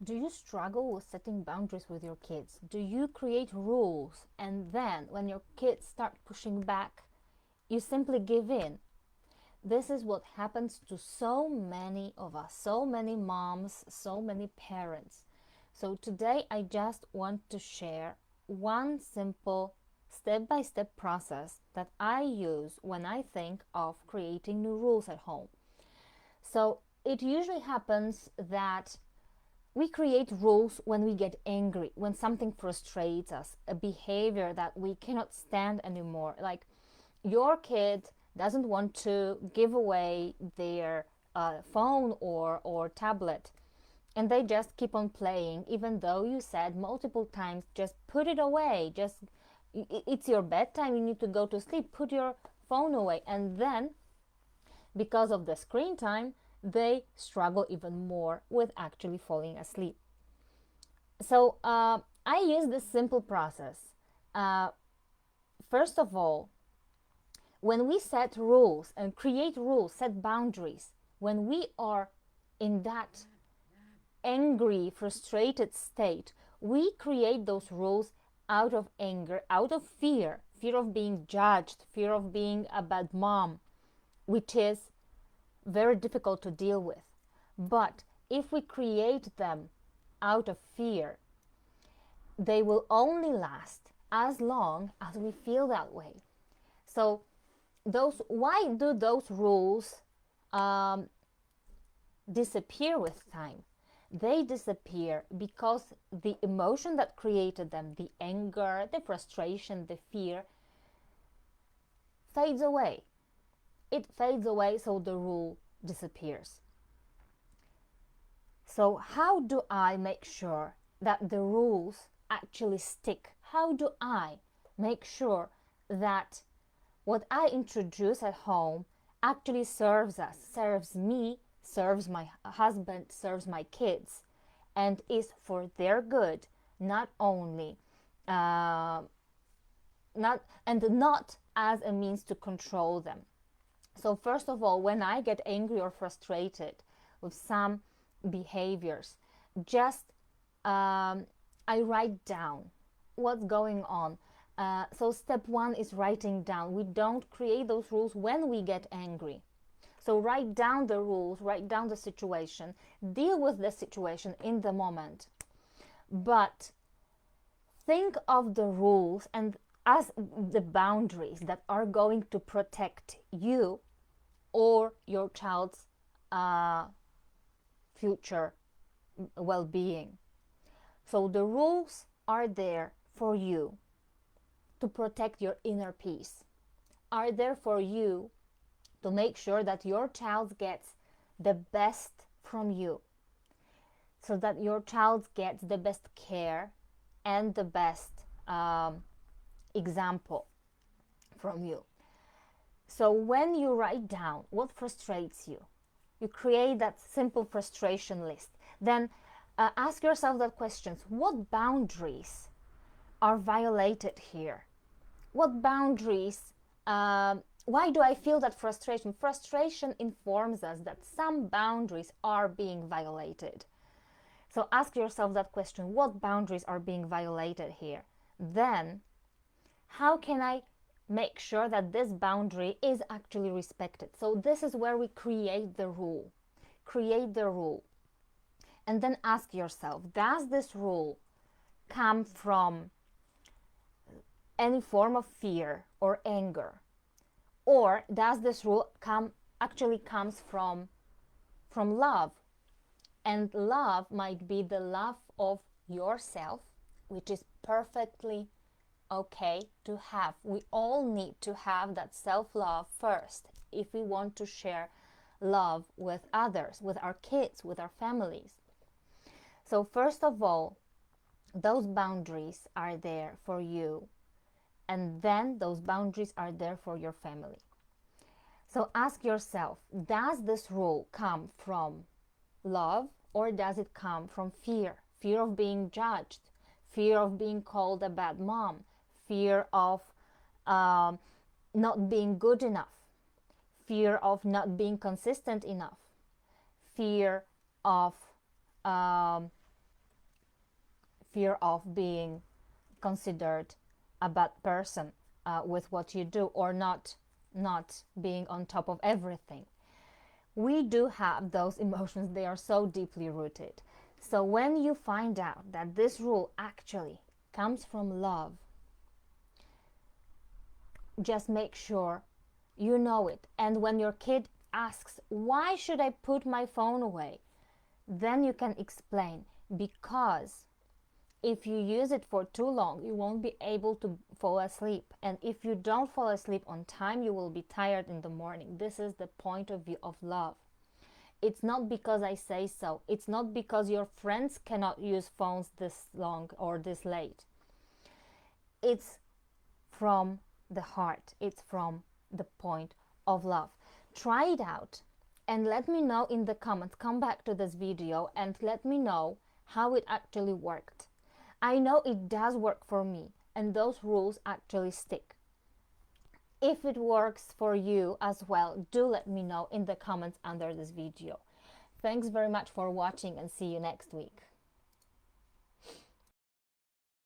Do you struggle with setting boundaries with your kids? Do you create rules and then when your kids start pushing back, you simply give in? This is what happens to so many of us, so many moms, so many parents. So today I just want to share one simple step-by-step process that I use when I think of creating new rules at home. So it usually happens that we create rules when we get angry, when something frustrates us, a behavior that we cannot stand anymore. Like your kid doesn't want to give away their phone or tablet, and they just keep on playing, even though you said multiple times, just put it away. Just it's your bedtime, you need to go to sleep, put your phone away. And then because of the screen time, they struggle even more with actually falling asleep. So I use this simple process. Uh, First of all, when we set rules and create rules, set boundaries, when we are in that angry, frustrated state, we create those rules out of anger, out of fear, fear of being judged, fear of being a bad mom, which is very difficult to deal with. But if we create them out of fear, they will only last as long as we feel that way. So why do those rules disappear with time? They disappear because the emotion that created them, the anger, the frustration, the fear, fades away. It fades away, so the rule disappears. So how do I make sure that the rules actually stick? How do I make sure that what I introduce at home actually serves us, serves me, serves my husband, serves my kids, and is for their good, not only not as a means to control them. So first of all, when I get angry or frustrated with some behaviors, just I write down what's going on. So step one is writing down. We don't create those rules when we get angry. So write down the rules, write down the situation, deal with the situation in the moment. But think of the rules and as the boundaries that are going to protect you or your child's future well-being. So the rules are there for you to protect your inner peace, are there for you to make sure that your child gets the best from you, so that your child gets the best care and the best example from you. So when you write down what frustrates you, you create that simple frustration list. Then ask yourself that question: what boundaries are violated here? What boundaries? Why do I feel that frustration? Frustration informs us that some boundaries are being violated. So ask yourself that question: what boundaries are being violated here? Then, how can I make sure that this boundary is actually respected? So this is where we create the rule. Create the rule. And then ask yourself, does this rule come from any form of fear or anger? Or does this rule comes from love? And love might be the love of yourself, which is perfectly okay to have. We all need to have that self-love first if we want to share love with others, with our kids, with our families. So first of all, those boundaries are there for you, and then those boundaries are there for your family. So ask yourself, does this rule come from love, or does it come from fear? Fear of being judged, fear of being called a bad mom, fear of not being good enough, fear of not being consistent enough, fear of fear of being considered a bad person with what you do, or not being on top of everything. We do have those emotions. They are so deeply rooted. So when you find out that this rule actually comes from love, just make sure you know it. And when your kid asks, why should I put my phone away? Then you can explain, because if you use it for too long, you won't be able to fall asleep. And if you don't fall asleep on time, you will be tired in the morning. This is the point of view of love. It's not because I say so. It's not because your friends cannot use phones this long or this late. It's from the heart. It's from the point of love. Try it out and let me know in the comments. Come back to this video and let me know how it actually worked. I know it does work for me, and those rules actually stick. If it works for you as well, do let me know in the comments under this video. Thanks very much for watching, and see you next week.